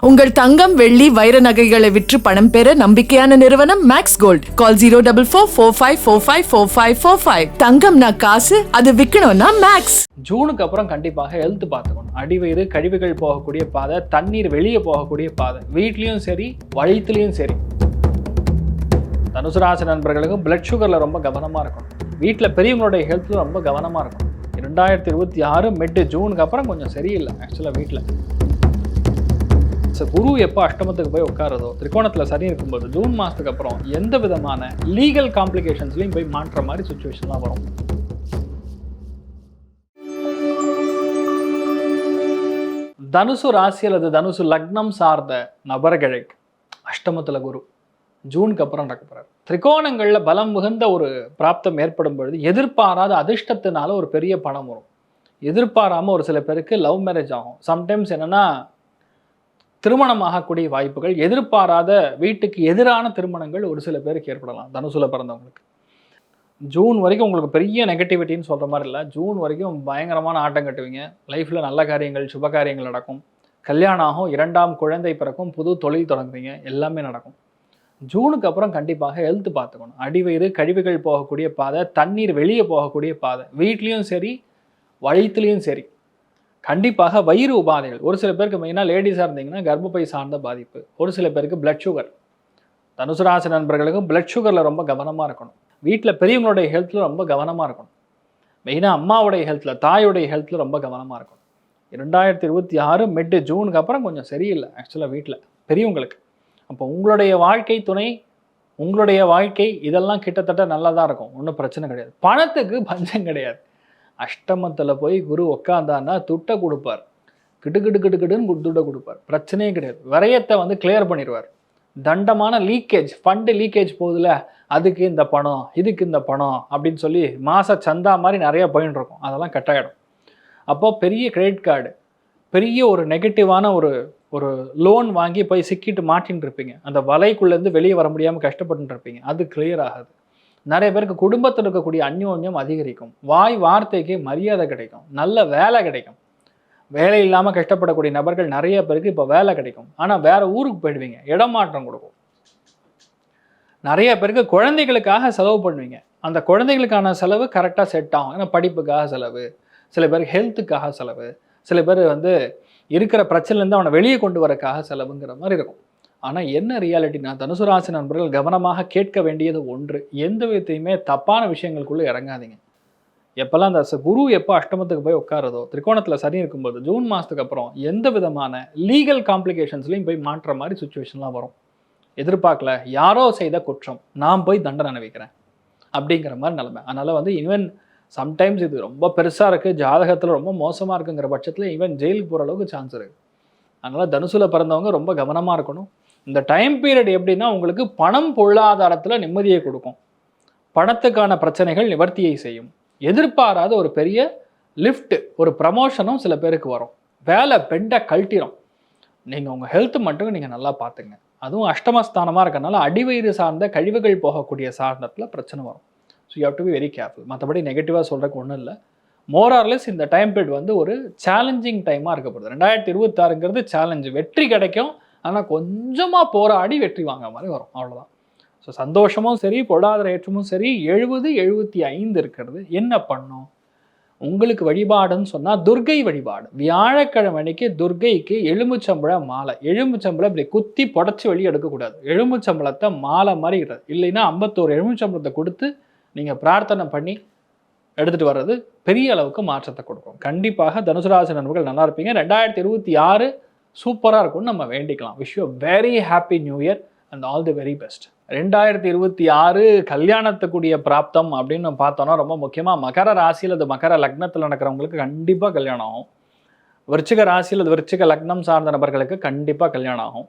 உங்கள் தங்கம் வெள்ளி வைர நகைகளை விற்று பணம் பெற நம்பிக்கையான நிறுவனம் மேக்ஸ் கோல்ட். கால் 04445454545. தங்கம்னா காசு, அது விற்கணும்னா மேக்ஸ். ஜூனுக்கு அப்புறம் கண்டிப்பாக ஹெல்த் பார்த்துக்கணும். அடிவயிறு கழிவுகள் போகக்கூடிய பாதை, தண்ணீர் வெளியே போகக்கூடிய பாதை, வீட்லேயும் சரி வயிற்றுலையும் சரி. தனுசு ராசி நண்பர்களுக்கும் பிளட் சுகரில் ரொம்ப கவனமாக இருக்கணும். வீட்டில் பெரியவங்களுடைய ஹெல்த்தில் ரொம்ப கவனமாக இருக்கணும். 2026 மிட் ஜூனுக்கு அப்புறம் கொஞ்சம் சரியில்லை ஆக்சுவலாக வீட்டில். குரு எப்போ அஷ்டமத்துக்கு போய் உட்காரதோ, திரிகோணத்தில் சரி இருக்கும்போது ஜூன் மாதத்துக்கு அப்புறம் எந்த விதமான லீகல் காம்ப்ளிகேஷன்ஸ்லையும் போய் மாற்ற மாதிரி சுச்சுவேஷன்லாம் வரும். தனுசு ராசி அல்லது தனுசு லக்னம் சார்ந்த நபர்களுக்கு அஷ்டமத்தில் குரு ஜூனுக்கு அப்புறம் நடக்க போகிறார். திரிகோணங்களில் பலம் மிகுந்த ஒரு பிராப்தம் ஏற்படும் பொழுது எதிர்பாராத அதிர்ஷ்டத்தினால ஒரு பெரிய பணம் வரும். எதிர்பாராமல் ஒரு சில பேருக்கு லவ் மேரேஜ் ஆகும். சம்டைம்ஸ் என்னென்னா திருமணம் ஆகக்கூடிய வாய்ப்புகள், எதிர்பாராத வீட்டுக்கு எதிரான திருமணங்கள் ஒரு சில பேருக்கு ஏற்படலாம். தனுசுல பிறந்தவங்களுக்கு ஜூன் வரைக்கும் உங்களுக்கு பெரிய நெகட்டிவிட்டின்னு சொல்கிற மாதிரி இல்லை. ஜூன் வரைக்கும் பயங்கரமான ஆட்டம் கட்டுவீங்க. லைஃப்பில் நல்ல காரியங்கள், சுப காரியங்கள் நடக்கும். கல்யாணம் ஆகும், 2ஆம் குழந்தை பிறக்கும், புது தொழில் தொடங்குவீங்க, எல்லாமே நடக்கும். ஜூனுக்கு அப்புறம் கண்டிப்பாக ஹெல்த் பார்த்துக்கணும். அடிவயிறு கழிவுகள் போகக்கூடிய பாதை, தண்ணீர் வெளியே போகக்கூடிய பாதை, வீட்லேயும் சரி வயிற்றுலையும் சரி. கண்டிப்பாக வயிறு உபாதைகள், ஒரு சில பேருக்கு மெயினாக லேடிஸாக இருந்தீங்கன்னா கர்ப்பப்பை சார்ந்த பாதிப்பு, ஒரு சில பேருக்கு பிளட் சுகர். தனுசு ராசி நண்பர்களுக்கும் பிளட் சுகரில் ரொம்ப கவனமாக இருக்கணும். வீட்டில் பெரியவங்களுடைய ஹெல்த்தில் ரொம்ப கவனமாக இருக்கணும். மெயினாக அம்மாவுடைய ஹெல்த்தில், தாயுடைய ஹெல்த்தில் ரொம்ப கவனமாக இருக்கணும். 2026 மிட் ஜூனுக்கு அப்புறம் கொஞ்சம் சரியில்லை ஆக்சுவலாக வீட்டில் பெரியவங்களுக்கு. அப்போ உங்களுடைய வாழ்க்கை துணை, உங்களுடைய வாழ்க்கை இதெல்லாம் கிட்டத்தட்ட நல்லா தான் இருக்கும், ஒன்றும் பிரச்சனை கிடையாது. பணத்துக்கு பஞ்சம் கிடையாது. அஷ்டமத்தில் போய் குரு உக்காந்தான்னா துட்டை கொடுப்பார். கிட்டுன்னு துட்டை கொடுப்பார், பிரச்சனையே கிடையாது. விரயத்தை கிளியர் பண்ணிடுவார். தண்டமான லீக்கேஜ், ஃபண்டு லீக்கேஜ் போகுதுல, அதுக்கு இந்த பணம், இதுக்கு இந்த பணம் அப்படின்னு சொல்லி மாத சந்தா மாதிரி நிறையா போயின்னு இருக்கும், அதெல்லாம் கட்டாயிடும். அப்போது பெரிய கிரெடிட் கார்டு, பெரிய ஒரு நெகட்டிவான ஒரு லோன் வாங்கி போய் சிக்கிட்டு மாட்டின்னு இருப்பீங்க. அந்த வலைக்குள்ளேருந்து வெளியே வர முடியாமல் கஷ்டப்பட்டு இருப்பீங்க, அது கிளியர் ஆகாது. நிறைய பேருக்கு குடும்பத்தில் இருக்கக்கூடிய அந்யோன்யம் அதிகரிக்கும். வாய் வார்த்தைக்கு மரியாதை கிடைக்கும். நல்ல வேலை கிடைக்கும். வேலை இல்லாமல் கஷ்டப்படக்கூடிய நபர்கள் நிறைய பேருக்கு இப்போ வேலை கிடைக்கும். ஆனால் வேறு ஊருக்கு போயிடுவீங்க, இடமாற்றம் கொடுக்கும். நிறைய பேருக்கு குழந்தைகளுக்காக செலவு பண்ணுவீங்க. அந்த குழந்தைகளுக்கான செலவு கரெக்டாக செட் ஆகும். ஏன்னா படிப்புக்காக செலவு, சில பேருக்கு ஹெல்த்துக்காக செலவு, சில பேர் இருக்கிற பிரச்சனைலேருந்து அவனை வெளியே கொண்டு வரக்காக செலவுங்கிற மாதிரி இருக்கும். ஆனால் என்ன ரியாலிட்டினா, தனுசு ராசி நண்பர்கள் கவனமாக கேட்க வேண்டியது ஒன்று, எந்த விதத்தையுமே தப்பான விஷயங்களுக்குள்ளே இறங்காதீங்க. எப்போல்லாம் அந்த குரு எப்போ அஷ்டமத்துக்கு போய் உட்காரதோ, திரிகோணத்தில் சரி இருக்கும்போது ஜூன் மாதத்துக்கு அப்புறம் எந்த விதமான லீகல் காம்ப்ளிகேஷன்ஸ்லையும் போய் மாற்ற மாதிரி சுச்சுவேஷன்லாம் வரும். எதிர்பார்க்கல, யாரோ செய்த குற்றம், நான் போய் தண்டனை அனுபவிக்கிறேன் அப்படிங்கிற மாதிரி நிலைமை. அதனால் ஈவன் சம்டைம்ஸ் இது ரொம்ப பெருசாக இருக்குது, ஜாதகத்தில் ரொம்ப மோசமாக இருக்குங்கிற பட்சத்தில் ஈவன் ஜெயிலுக்கு போகிற அளவுக்கு சான்ஸ் இருக்குது. அதனால் தனுசுல பிறந்தவங்க ரொம்ப கவனமாக இருக்கணும். இந்த டைம் பீரியட் எப்படின்னா, உங்களுக்கு பணம் பொருளாதாரத்தில் நிம்மதியை கொடுக்கும். பணத்துக்கான பிரச்சனைகள் நிவர்த்தியை செய்யும். எதிர்பாராத ஒரு பெரிய லிஃப்ட், ஒரு ப்ரமோஷனும் சில பேருக்கு வரும். வேலை பெண்டை கழட்டிடும். நீங்கள் உங்கள் ஹெல்த் மட்டும் நீங்கள் நல்லா பார்த்துங்க. அதுவும் அஷ்டமஸ்தானமாக இருக்கனால அடிவயிறு சார்ந்த கழிவுகள் போகக்கூடிய சார்ந்தத்தில் பிரச்சனை வரும். So you have to be very careful. மற்றபடி நெகட்டிவாக சொல்கிறதுக்கு ஒன்றும் இல்லை. மோரார்லெஸ் இந்த டைம் பீரியட் ஒரு சேலஞ்சிங் டைமாக இருக்கப்படுது. 2026ங்கிறது சேலஞ்சு, வெற்றி கிடைக்கும், ஆனால் கொஞ்சமாக போராடி வெற்றி வாங்க மாதிரி வரும், அவ்வளோதான். ஸோ சந்தோஷமும் சரி, பொருளாதார ஏற்றமும் சரி. 70-75 இருக்கிறது. என்ன பண்ணும் உங்களுக்கு வழிபாடுன்னு சொன்னால், துர்கை வழிபாடு. வியாழக்கிழமை அன்னைக்கு துர்கைக்கு எலுமிச்சம்பழ மாலை, எலுமிச்சம்பழம் இப்படி குத்தி புடச்சி வெளியே எடுக்கக்கூடாது. எலுமிச்சம்பழத்தை மாலை மாதிரி இடுறது, இல்லைன்னா 51 எலுமிச்சம்பழத்தை கொடுத்து நீங்கள் பிரார்த்தனை பண்ணி எடுத்துகிட்டு வர்றது பெரிய அளவுக்கு மாற்றத்தை கொடுக்கும். கண்டிப்பாக தனுசு ராசி நண்பர்கள் நல்லா இருப்பீங்க. 2026 சூப்பராக இருக்கும்னு நம்ம வேண்டிக்கலாம். Wish you very happy new year and all the very best. 2026 கல்யாணத்துக்குரிய பிராப்தம் அப்படின்னு பார்த்தோன்னா, ரொம்ப முக்கியமாக மகர ராசியில், அது மகர லக்னத்தில் நடக்கிறவங்களுக்கு கண்டிப்பாக கல்யாணம் ஆகும். விருச்சிக ராசியில், அது விருச்சிக லக்னம் சார்ந்த நபர்களுக்கு கண்டிப்பாக கல்யாணம் ஆகும்.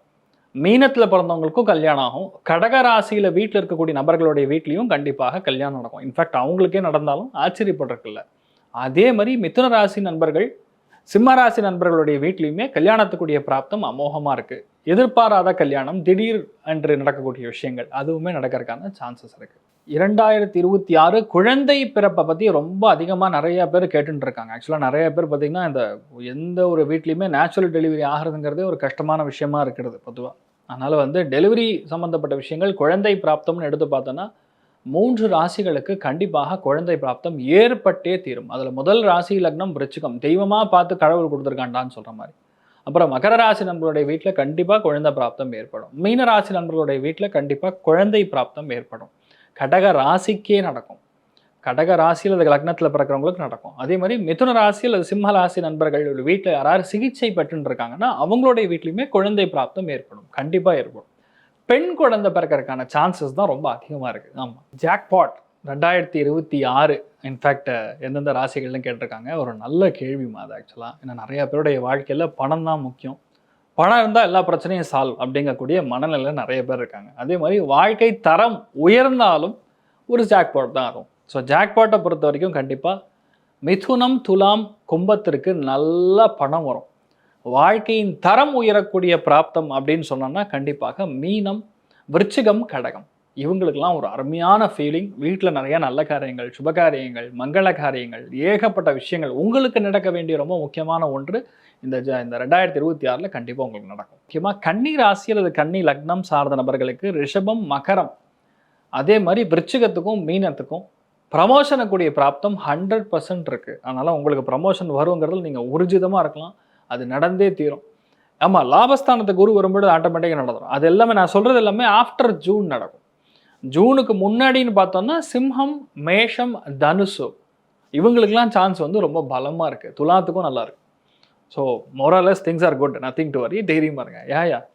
மீனத்தில் பிறந்தவங்களுக்கும் கல்யாணம் ஆகும். கடக ராசியில் வீட்டில் இருக்கக்கூடிய நபர்களுடைய வீட்லேயும் கண்டிப்பாக கல்யாணம் நடக்கும். இன்ஃபேக்ட் அவங்களுக்கே நடந்தாலும் ஆச்சரியப்படுறதில்ல. அதே மாதிரி மிதுன ராசி நண்பர்கள், சிம்ம ராசி நண்பர்களுடைய வீட்லேயுமே கல்யாணத்துக்குரிய பிராப்தம் அமோகமாக இருக்குது. எதிர்பாராத கல்யாணம், திடீர் என்று நடக்கக்கூடிய விஷயங்கள் அதுவுமே நடக்கிறதுக்கான சான்சஸ் இருக்குது. 2026 குழந்தை பிறப்பை பற்றி ரொம்ப அதிகமாக நிறைய பேர் கேட்டுட்டு இருக்காங்க. ஆக்சுவலாக நிறைய பேர் பார்த்தீங்கன்னா இந்த எந்த ஒரு வீட்லேயுமே நேச்சுரல் டெலிவரி ஆகிறதுங்கிறதே ஒரு கஷ்டமான விஷயமா இருக்கிறது பொதுவாக. அதனால் வந்து டெலிவரி சம்மந்தப்பட்ட விஷயங்கள் குழந்தை பிராப்தம்னு எடுத்து பார்த்தோன்னா 3 ராசிகளுக்கு கண்டிப்பாக குழந்தை பிராப்தம் ஏற்பட்டே தீரும். அதில் முதல் ராசி லக்னம் விருச்சிகம், தெய்வமாக பார்த்து கடவுள் கொடுத்துருக்காண்டான்னு சொல்கிற மாதிரி. அப்புறம் மகர ராசி நண்பர்களுடைய வீட்டில் கண்டிப்பாக குழந்தை பிராப்தம் ஏற்படும். மீன ராசி நண்பர்களுடைய வீட்டில் கண்டிப்பாக குழந்தை பிராப்தம் ஏற்படும். கடக ராசிக்கே நடக்கும். கடக ராசியில் அது லக்னத்தில் பிறக்கிறவங்களுக்கு நடக்கும். அதே மாதிரி மிதுன ராசியில் அது சிம்ம ராசி நண்பர்கள் வீட்டில் யாராவது சிகிச்சை பெற்றுன்னு இருக்காங்கன்னா அவங்களுடைய வீட்லையுமே குழந்தை பிராப்தம் ஏற்படும். கண்டிப்பாக ஏற்படும். பெண் குழந்தை பிறக்கிறதுக்கான சான்சஸ் தான் ரொம்ப அதிகமாக இருக்குது. ஆமாம், ஜாக்பாட் 2026 இன்ஃபேக்ட் எந்தெந்த ராசிகள்னு கேட்டிருக்காங்க. ஒரு நல்ல கேள்விமா அது ஆக்சுவலாக. ஏன்னா நிறைய பேருடைய வாழ்க்கையில் பணம் தான் முக்கியம். பணம் இருந்தால் எல்லா பிரச்சனையும் சால்வ் அப்படிங்கக்கூடிய மனநிலையில் நிறைய பேர் இருக்காங்க. அதே மாதிரி வாழ்க்கை தரம் உயர்ந்தாலும் ஒரு ஜாக்பாட் தான் வரும். ஸோ ஜாக்பாட்டை பொறுத்த வரைக்கும் கண்டிப்பாக மிதுனம், துலாம், கும்பத்திற்கு நல்ல பணம் வரும். வாழ்க்கையின் தரம் உயரக்கூடிய பிராப்தம் அப்படின்னு சொன்னோம்னா கண்டிப்பாக மீனம், விருச்சிகம், கடகம் இவங்களுக்கெல்லாம் ஒரு அருமையான ஃபீலிங். வீட்டில் நிறைய நல்ல காரியங்கள், சுபகாரியங்கள், மங்கள காரியங்கள், ஏகப்பட்ட விஷயங்கள் உங்களுக்கு நடக்க வேண்டிய ரொம்ப முக்கியமான ஒன்று இந்த 2026 கண்டிப்பாக உங்களுக்கு நடக்கும். முக்கியமாக கன்னி ராசி அல்லது கன்னி லக்னம் சார்ந்த நபர்களுக்கு ரிஷபம், மகரம், அதே மாதிரி விருச்சிகத்துக்கும் மீனத்துக்கும் ப்ரமோஷனுக்குரிய பிராப்தம் 100% இருக்குது. அதனால் உங்களுக்கு ப்ரமோஷன் வருங்கிறதுல நீங்கள் ஊர்ஜிதமாக இருக்கலாம். அது நடந்தே தீரும். ஆமாம், லாபஸ்தானத்துக்கு குரு வரும்போது ஆட்டோமேட்டிக்காக நடந்துடும். அது எல்லாமே நான் சொல்கிறது எல்லாமே ஆஃப்டர் ஜூன் நடக்கும். ஜூனுக்கு முன்னாடின்னு பார்த்தோம்னா சிம்ஹம், மேஷம், தனுசு இவங்களுக்கெல்லாம் சான்ஸ் வந்து ரொம்ப பலமாக இருக்குது. துலாத்துக்கும் நல்லா இருக்கு. So மோரலஸ் things are good, nothing to worry. தைரியமாக இருங்க.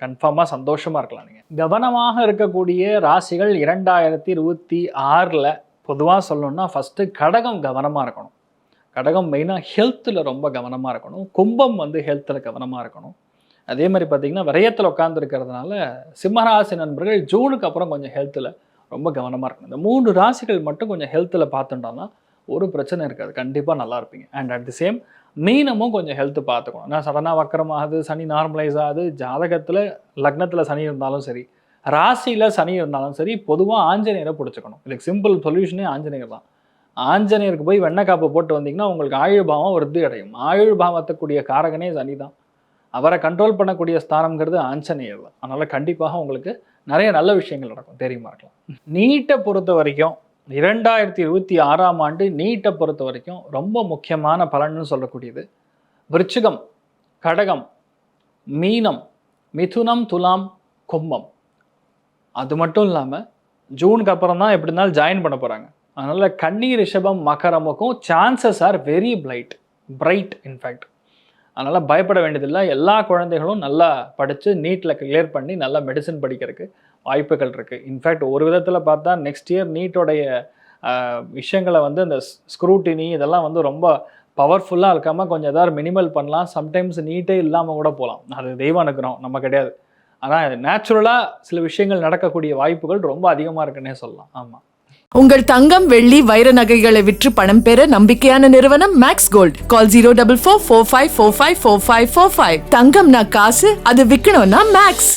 கன்ஃபார்மாக சந்தோஷமாக இருக்கலாம். நீங்கள் கவனமாக இருக்கக்கூடிய ராசிகள் 2026 பொதுவாக சொல்லணும்னா ஃபஸ்ட்டு கடகம் கவனமாக இருக்கணும். கடகம் மெயினாக ஹெல்த்தில் ரொம்ப கவனமாக இருக்கணும். கும்பம் வந்து ஹெல்த்தில் கவனமாக இருக்கணும். அதே மாதிரி பார்த்திங்கன்னா விரயத்தில் உட்காந்துருக்கிறதுனால சிம்மராசி நண்பர்கள் ஜூனுக்கு அப்புறம் கொஞ்சம் ஹெல்த்தில் ரொம்ப கவனமாக இருக்கணும். இந்த 3 ராசிகள் மட்டும் கொஞ்சம் ஹெல்த்தில் பார்த்துட்டோம்னா ஒரு பிரச்சனை இருக்காது. கண்டிப்பாக நல்லா இருப்பீங்க. அண்ட் அட் தி சேம் மீனமும் கொஞ்சம் ஹெல்த்து பார்த்துக்கணும். ஏன்னா சடனாக வக்கரமாகுது, சனி நார்மலைஸ் ஆகுது. ஜாதகத்தில் லக்னத்தில் சனி இருந்தாலும் சரி, ராசியில் சனி இருந்தாலும் சரி, பொதுவாக ஆஞ்சநேயரை பிடிச்சிக்கணும். இதுக்கு சிம்பிள் சொல்யூஷனே ஆஞ்சநேயர் தான். ஆஞ்சநேயருக்கு போய் வெண்ணக்காப்பு போட்டு வந்தீங்கன்னா உங்களுக்கு ஆயுள் பாவம் விருத்தி அடையும். ஆயுள் பாவத்துக்குரிய காரகனே சனி தான். அவரை கண்ட்ரோல் பண்ணக்கூடிய ஸ்தானம்ங்கிறது ஆஞ்சநேயர் தான். அதனால் கண்டிப்பாக உங்களுக்கு நிறைய நல்ல விஷயங்கள் நடக்கும். தெரியுமா இருக்கலாம். நீட்டை பொறுத்த வரைக்கும் 2026 நீட்டை பொறுத்த வரைக்கும் ரொம்ப முக்கியமான பலன்னு சொல்லக்கூடியது விருச்சிகம், கடகம், மீனம், மிதுனம், துலாம், கும்பம். அது மட்டும் இல்லாமல் ஜூனுக்கு அப்புறம் தான் எப்படி இருந்தாலும் ஜாயின் பண்ண போகிறாங்க. அதனால் கன்னி, ரிஷபம், மகரமுக்கும் chances are very bright in fact. அதனால் பயப்பட வேண்டியதில்லை. எல்லா குழந்தைகளும் நல்லா படித்து நீட்டில் கிளியர் பண்ணி நல்லா மெடிசன் படிக்கிறதுக்கு வாய்ப்புகள் இருக்குது. இன்ஃபேக்ட் ஒரு விதத்தில் பார்த்தா நெக்ஸ்ட் இயர் நீட்டோடைய விஷயங்களை வந்து இந்த ஸ்க்ரூட்டினி இதெல்லாம் வந்து ரொம்ப பவர்ஃபுல்லாக இருக்காமல் கொஞ்சம் எதாவது மினிமல் பண்ணலாம். சம்டைம்ஸ் நீட்டே இல்லாமல் கூட போகலாம். அது தெய்வம் அனுக்கிறோம், நம்ம கிடையாது. ஆனால் நேச்சுரலாக சில விஷயங்கள் நடக்கக்கூடிய வாய்ப்புகள் ரொம்ப அதிகமாக இருக்குன்னே சொல்லலாம். ஆமாம். உங்கள் தங்கம், வெள்ளி, வைர நகைகளை விற்று பணம் பெற நம்பிக்கையான நிறுவனம் மேக்ஸ் கோல்ட். கால் 04445454545. தங்கம்னா காசு, அது விற்கணும்னா மேக்ஸ்.